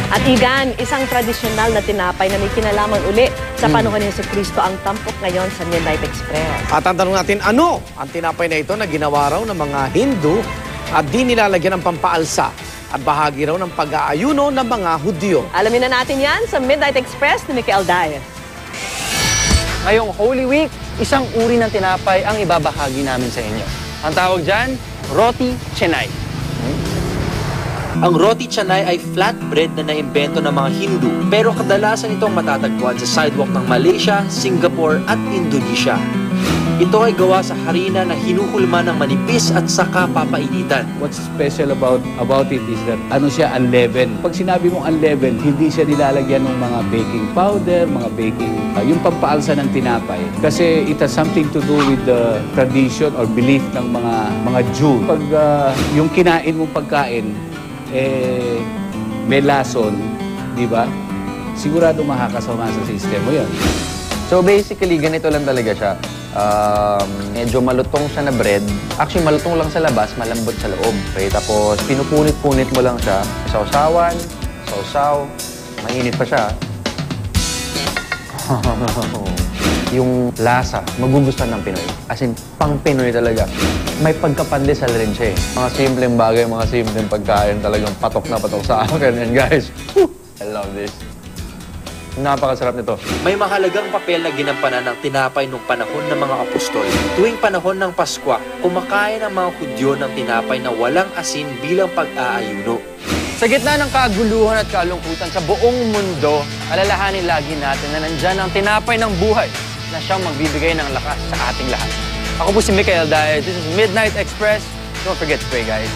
At igan, isang tradisyonal na tinapay na may kinalaman uli sa panahon ni Jesucristo ang tampok ngayon sa Midnight Express. At ang tanong natin, ano ang tinapay na ito na ginawa raw ng mga Hindu at di nilalagyan ng pampaalsa at bahagi raw ng pag-aayuno ng mga Hudyo? Alamin na natin yan sa Midnight Express ni Michael Diaz. Ngayong Holy Week, isang uri ng tinapay ang ibabahagi namin sa inyo. Ang tawag dyan, roti canai. Ang roti canai ay flatbread na naimbento ng mga Hindu, pero kadalasan itong matatagpuan sa sidewalk ng Malaysia, Singapore at Indonesia. Ito ay gawa sa harina na hinuhulma ng manipis at saka papainitan. What's special about it is that ano siya, unleavened. Pag sinabi mong unleavened, hindi siya nilalagyan ng mga baking powder, mga baking, yung pampaalsa ng tinapay. Kasi it has something to do with the tradition or belief ng mga Jew. Pag yung kinain mong pagkain, may lason, di ba? Sigurado makakasama sa sistema mo yun. So basically, ganito lang talaga siya. Medyo malutong siya na bread. Actually, malutong lang sa labas, malambot sa loob. Okay? Tapos, pinupunit-punit mo lang siya. Sausawan, sausaw, mainit pa siya. Yung lasa, magugustuhan ng Pinoy. As in, pang Pinoy talaga. May pagkapandesal rin siya eh. Mga simpleng bagay, mga simpleng pagkain talagang patok na patok sa akin. And guys, I love this. Napakasarap nito. May mahalagang papel na ginampanan ng tinapay nung panahon ng mga apostol. Tuwing panahon ng Pasko, kumakain ang mga Hudyo ng tinapay na walang asin bilang pag-aayuno. Sa gitna ng kaguluhan at kalungkutan sa buong mundo, alalahanin lagi natin na nandyan ang tinapay ng buhay na siyang magbibigay ng lakas sa ating lahat. Ako po si Michael Diaz. This is Midnight Express. Don't forget to pray, guys.